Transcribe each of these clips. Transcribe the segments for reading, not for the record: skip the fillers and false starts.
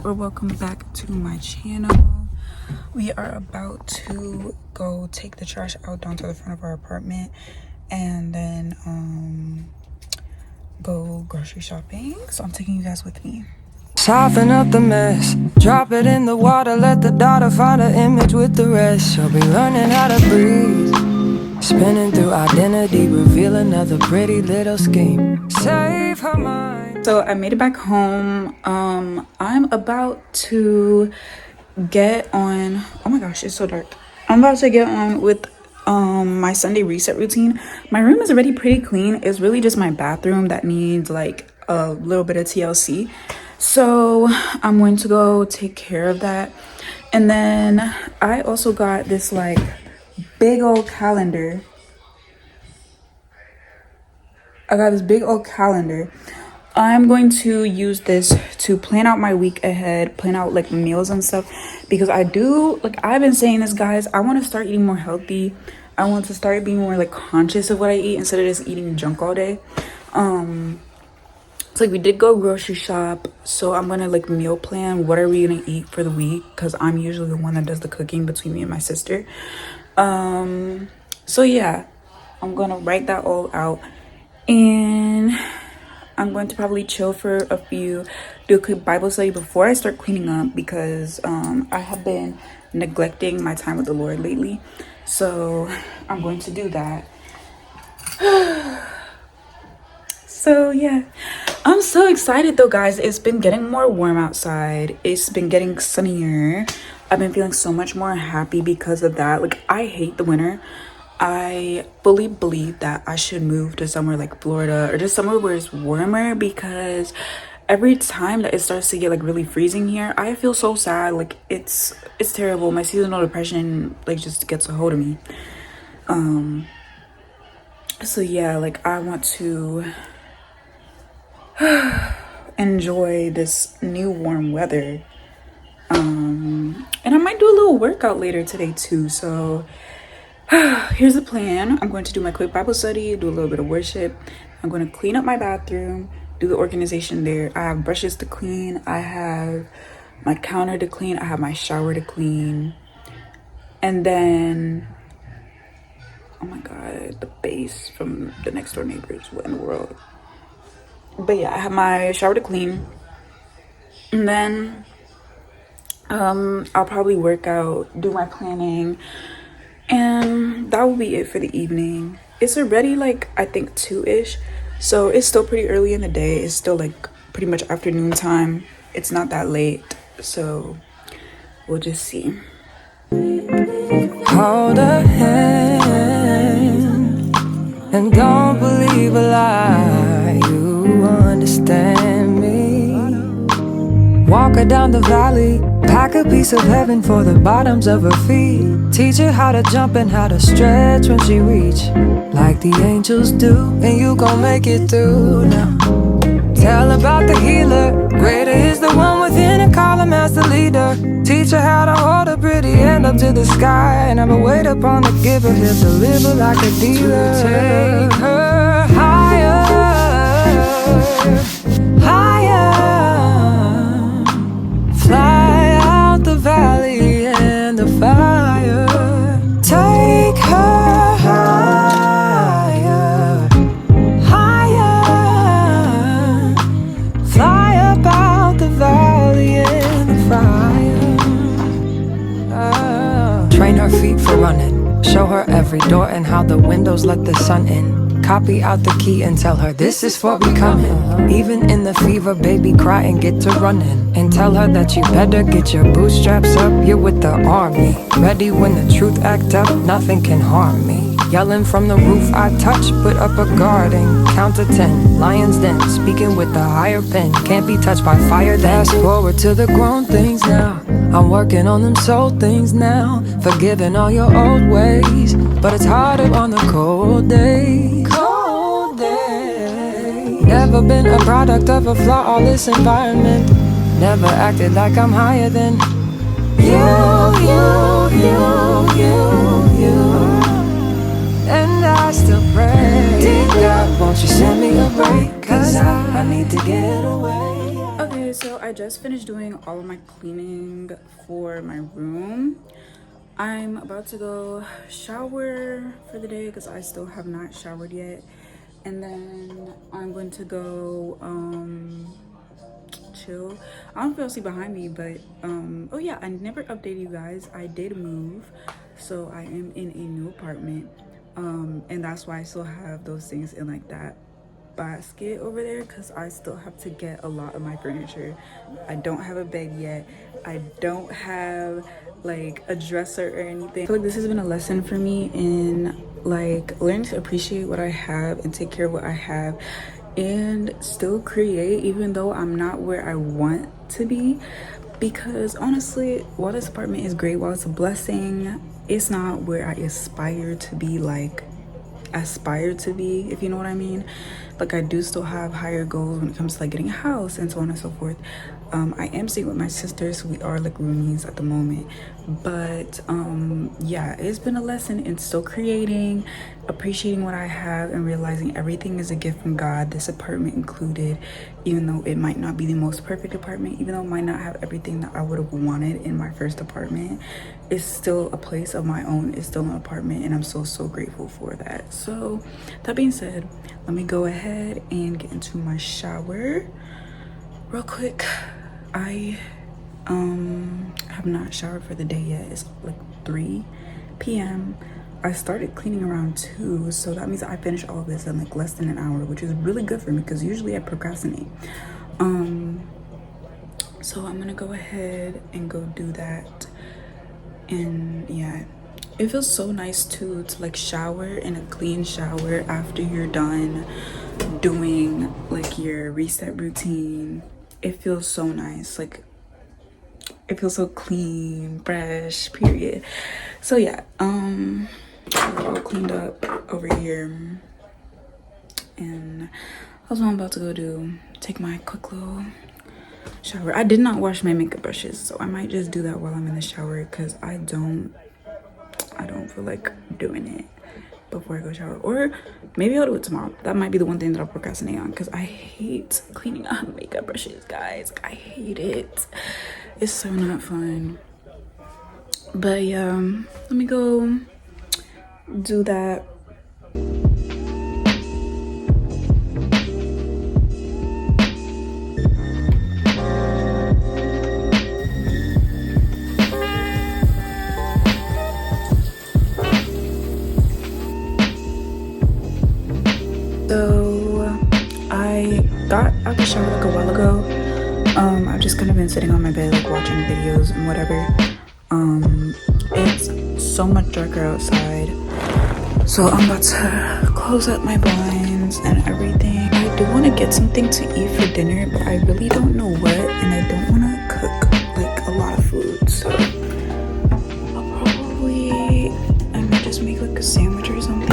or welcome back to my channel. We are about to go take the trash out down to the front of our apartment and then go grocery shopping. So I'm taking you guys with me. Soften up the mess, drop it in the water, let the daughter find her image with the rest. She'll be learning how to breathe, spinning through identity, reveal another pretty little scheme. Save her mind. So I made it back home. I'm about to get on, oh my gosh, it's so dark. I'm about to get on with my Sunday reset routine. My room is already pretty clean. It's really just my bathroom that needs like a little bit of TLC. So I'm going to go take care of that. And then I also got this like big old calendar. I'm going to use this to plan out my week ahead, plan out like meals and stuff, because I've been saying this, guys, I want to start eating more healthy. I want to start being more like conscious of what I eat instead of just eating junk all day. So like we did go grocery shop, so I'm gonna like meal plan what are we gonna eat for the week, because I'm usually the one that does the cooking between me and my sister. So yeah, I'm gonna write that all out, and I'm going to probably chill for a few, do a quick Bible study before I start cleaning up, because I have been neglecting my time with the Lord lately. So I'm going to do that. So yeah, I'm so excited though, guys. It's been getting more warm outside. It's been getting sunnier. I've been feeling so much more happy because of that. Like, I hate the winter. I fully believe that I should move to somewhere like Florida or just somewhere where it's warmer, because every time that it starts to get like really freezing here, I feel so sad. Like, it's terrible. My seasonal depression like just gets a hold of me. So yeah, like I want to enjoy this new warm weather. And I might do a little workout later today too. So here's the plan. I'm going to do my quick Bible study, do a little bit of worship. I'm going to clean up my bathroom, do the organization there. I have brushes to clean. I have my counter to clean. I have my shower to clean. And then, oh my God, the bass from the next door neighbors. What in the world? But yeah, I have my shower to clean. And then I'll probably work out, do my planning. And that will be it for the evening. It's already like, I think 2-ish. So it's still pretty early in the day. It's still like pretty much afternoon time. It's not that late. So we'll just see. Hold a hand and don't believe a lie. You understand me. Walk her down the valley, pack a piece of heaven for the bottoms of her feet. Teach her how to jump and how to stretch when she reach, like the angels do, and you gon' make it through now. Tell about the healer, greater is the one within, and call him as the leader. Teach her how to hold a pretty hand up to the sky, and never wait upon the giver, he'll deliver like a dealer. Take her higher, higher. Fly out the valley and the fire. Take her higher, higher. Fly up out the valley and the fire. Train her feet for running. Show her every door and how the windows let the sun in. Copy out the key and tell her this is for becoming. Even in the fever, baby, cry and get to running. And tell her that you better get your bootstraps up. You're with the army, ready when the truth act up. Nothing can harm me. Yelling from the roof I touch, put up a guard and count to 10. Lions den, speaking with the higher pen. Can't be touched by fire. Fast forward to the grown things now. I'm working on them soul things now. Forgiving all your old ways, but it's harder on the cold days. Cold days. Never been a product of a flawless environment. Never acted like I'm higher than you. And I still pray, dear God, won't you send me a break? Cause I need to get away. Okay, Okay, so I just finished doing all of my cleaning for my room. I'm about to go shower for the day because I still have not showered yet. And then I'm going to go chill. I don't know if y'all see behind me, but oh yeah, I never updated you guys. I did move, so I am in a new apartment. And that's why I still have those things in like that basket over there, because I still have to get a lot of my furniture. I don't have a bed yet. I don't have like a dresser or anything. I feel like this has been a lesson for me in like learning to appreciate what I have and take care of what I have and still create even though I'm not where I want to be. Because honestly, while this apartment is great, while it's a blessing, it's not where I aspire to be, if you know what I mean. Like, I do still have higher goals when it comes to like getting a house and so on and so forth. I am staying with my sister, so we are like roomies at the moment. But yeah, it's been a lesson in still creating, appreciating what I have, and realizing everything is a gift from God, this apartment included. Even though it might not be the most perfect apartment, even though it might not have everything that I would have wanted in my first apartment, it's still a place of my own. It's still an apartment, and I'm so grateful for that. So that being said, let me go ahead and get into my shower real quick. I have not showered for the day yet. It's like 3 p.m. I started cleaning around 2, so that means I finished all of this in like less than an hour, which is really good for me because usually I procrastinate. So I'm gonna go ahead and go do that. And yeah, it feels so nice too to like shower in a clean shower after you're done doing like your reset routine. It feels so nice. Like, it feels so clean, fresh, period. So yeah, all cleaned up over here, and that's what I'm about to go do. Take my quick little shower. I did not wash my makeup brushes, so I might just do that while I'm in the shower because I don't feel like doing it before I go shower. Or maybe I'll do it tomorrow. That might be the one thing that I'll procrastinate on because I hate cleaning up makeup brushes, guys. I hate it. It's so not fun. But yeah, let me go do that. So I got out the shower like a while ago. I've just kind of been sitting on my bed like watching videos and whatever. It's so much darker outside, so I'm about to close up my blinds and everything. I do want to get something to eat for dinner, but I really don't know what, and I don't want to cook like a lot of food, so I'll probably, I might just make like a sandwich or something.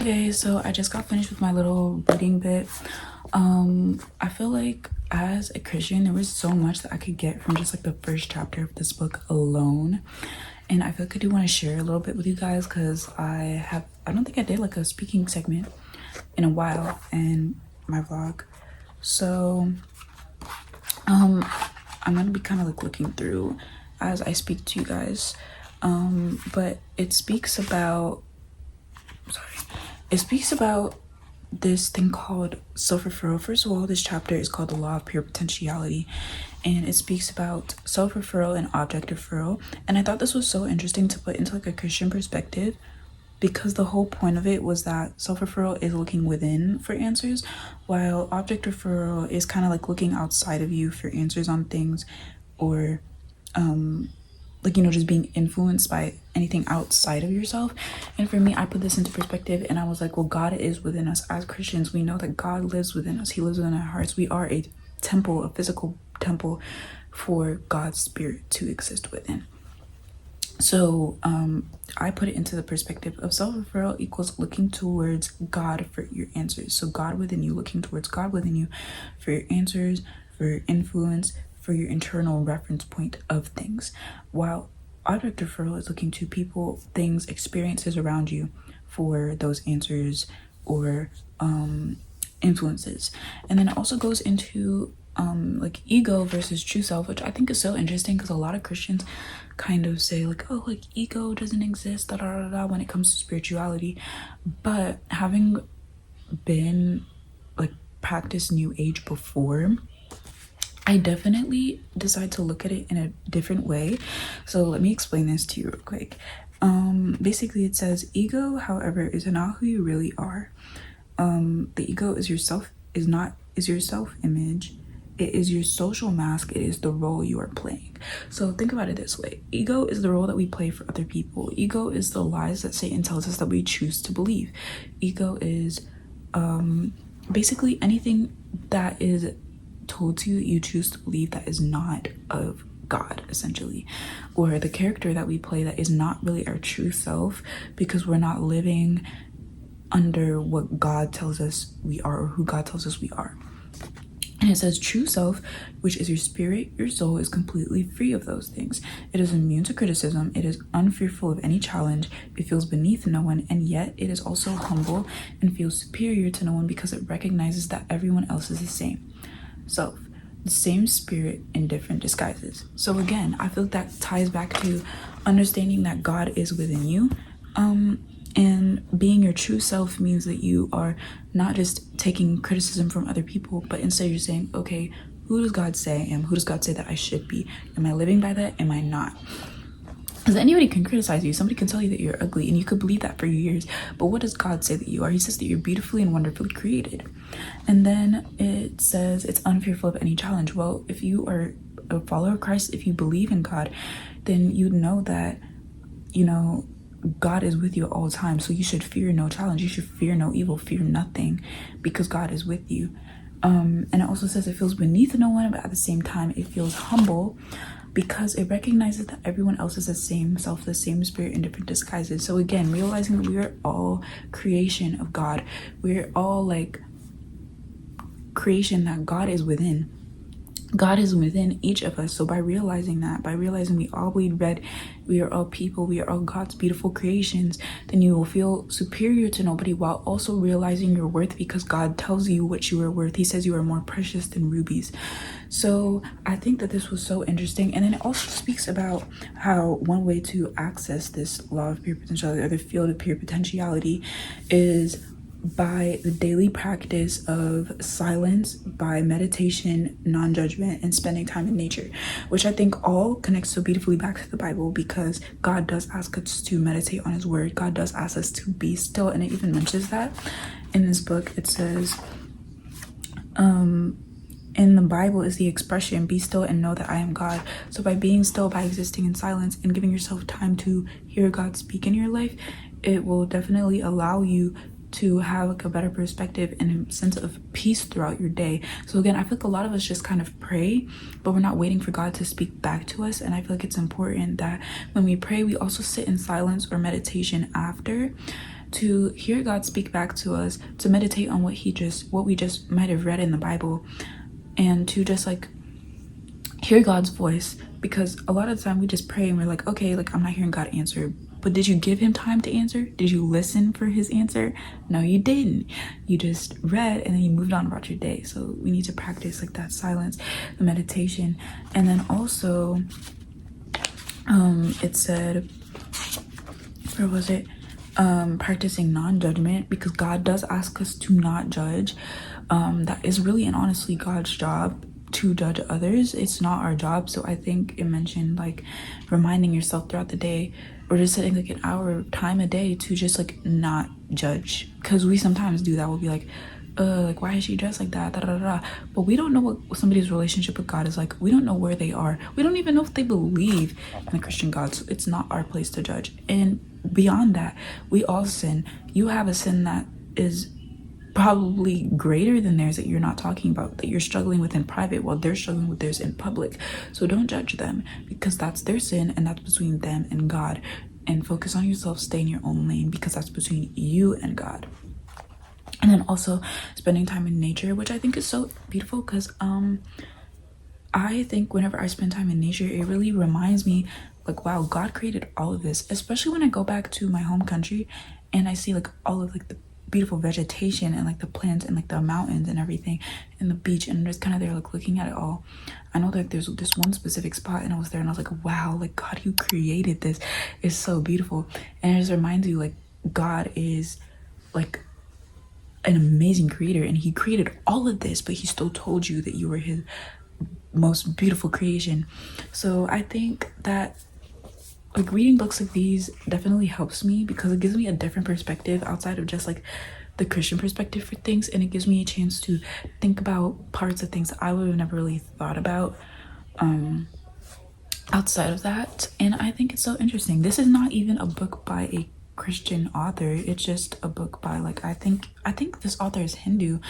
Okay, so I just got finished with my little reading bit. I feel like as a Christian, there was so much that I could get from just like the first chapter of this book alone. And I feel like I do want to share a little bit with you guys because I don't think I did like a speaking segment in a while in my vlog. So I'm gonna be kind of like looking through as I speak to you guys. But it speaks about this thing called self-referral. First of all, this chapter is called The Law of Pure Potentiality, and it speaks about self-referral and object referral. And I thought this was so interesting to put into like a Christian perspective, because the whole point of it was that self-referral is looking within for answers, while object referral is kind of like looking outside of you for answers on things, or like, you know, just being influenced by anything outside of yourself. And for me, I put this into perspective and I was like, well, God is within us. As Christians, we know that God lives within us. He lives within our hearts. We are a temple, a physical temple for God's spirit to exist within. So I put it into the perspective of self-referral equals looking towards God for your answers. So God within you, looking towards God within you for your answers, for influence, for your internal reference point of things, while object deferral is looking to people, things, experiences around you for those answers or influences. And then it also goes into like ego versus true self, which I think is so interesting because a lot of Christians kind of say like, oh, like ego doesn't exist, da da da da, when it comes to spirituality. But having been like practiced New Age before, I definitely decide to look at it in a different way. So let me explain this to you real quick. Basically it says ego, however, is not who you really are. The ego is your self-image. It is your social mask. It is the role you are playing. So think about it this way. Ego is the role that we play for other people. Ego is the lies that Satan tells us that we choose to believe. Ego is basically anything that is told to you that you choose to believe that is not of God, essentially, or the character that we play that is not really our true self because we're not living under what God tells us we are or who God tells us we are. And it says true self, which is your spirit, your soul, is completely free of those things. It is immune to criticism. It is unfearful of any challenge. It feels beneath no one, and yet it is also humble and feels superior to no one because it recognizes that everyone else is the same. Self, the same spirit in different disguises. So again, I feel that ties back to understanding that God is within you. And being your true self means that you are not just taking criticism from other people, but instead you're saying, okay, who does God say I am? Who does God say that I should be? Am I living by that? Am I not? Because anybody can criticize you. Somebody can tell you that you're ugly, and you could believe that for years. But what does God say that you are? He says that you're beautifully and wonderfully created. And then it says it's unfearful of any challenge. Well, if you are a follower of Christ, if you believe in God, then you know that, you know, God is with you at all times. So you should fear no challenge. You should fear no evil, fear nothing, because God is with you. And it also says it feels beneath no one, but at the same time it feels humble because it recognizes that everyone else is the same self, the same spirit in different disguises. So again, realizing that we are all creation of God. We're all like creation that God is within. God is within each of us. So by realizing that, by realizing we all bleed red, we are all people, we are all God's beautiful creations, then you will feel superior to nobody while also realizing your worth because God tells you what you are worth. He says you are more precious than rubies. So I think that this was so interesting. And then it also speaks about how one way to access this law of pure potentiality or the field of pure potentiality is by the daily practice of silence, by meditation, non-judgment, and spending time in nature, which I think all connects so beautifully back to the Bible because God does ask us to meditate on his word. God does ask us to be still, and it even mentions that in this book. It says in the Bible is the expression, be still and know that I am God. So by being still, by existing in silence and giving yourself time to hear God speak in your life, it will definitely allow you to have like a better perspective and a sense of peace throughout your day. So again, I feel like a lot of us just kind of pray, but we're not waiting for God to speak back to us. And I feel like it's important that when we pray, we also sit in silence or meditation after to hear God speak back to us, to meditate on what we just might have read in the Bible, and to just like hear God's voice. Because a lot of the time we just pray and we're like, okay, like I'm not hearing God answer. But did you give him time to answer? Did you listen for his answer? No, you didn't. You just read and then you moved on about your day. So we need to practice like that silence, the meditation. And then also, it said, where was it? Practicing non-judgment, because God does ask us to not judge. That is really and honestly God's job, to judge others. It's not our job. So I think it mentioned like reminding yourself throughout the day, or just setting like an hour time a day to just like not judge, because we sometimes do that. We'll be like why is she dressed like that, da, da, da, da. But we don't know what somebody's relationship with God is like. We don't know where they are. We don't even know if they believe in the Christian God. So it's not our place to judge. And beyond that, we all sin. You have a sin that is probably greater than theirs that you're not talking about, that you're struggling with in private while they're struggling with theirs in public. So don't judge them, because that's their sin and that's between them and God. And focus on yourself, stay in your own lane, because that's between you and God. And then also spending time in nature, which I think is so beautiful, because I think whenever I spend time in nature, it really reminds me like, wow, God created all of this, especially when I go back to my home country and I see like all of like the beautiful vegetation and like the plants and like the mountains and everything and the beach, and I'm just kind of there like looking at it all. I know that there's this one specific spot and I was there and I was like, wow, like God, you created this. It's so beautiful. And it just reminds you like God is like an amazing creator and he created all of this, but he still told you that you were his most beautiful creation. So I think that like reading books like these definitely helps me because it gives me a different perspective outside of just like the Christian perspective for things, and it gives me a chance to think about parts of things I would have never really thought about outside of that. And I think it's so interesting. This is not even a book by a Christian author, it's just a book by like I think this author is Hindu,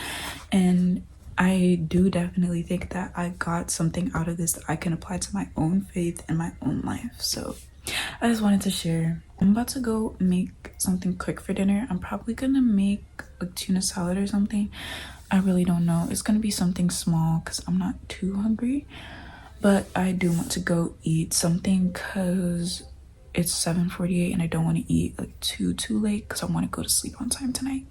and I do definitely think that I got something out of this that I can apply to my own faith and my own life. So I just wanted to share. I'm about to go make something quick for dinner. I'm probably gonna make a tuna salad or something. I really don't know. It's gonna be something small because I'm not too hungry, but I do want to go eat something because it's 7:48 and I don't want to eat like too late because I want to go to sleep on time tonight.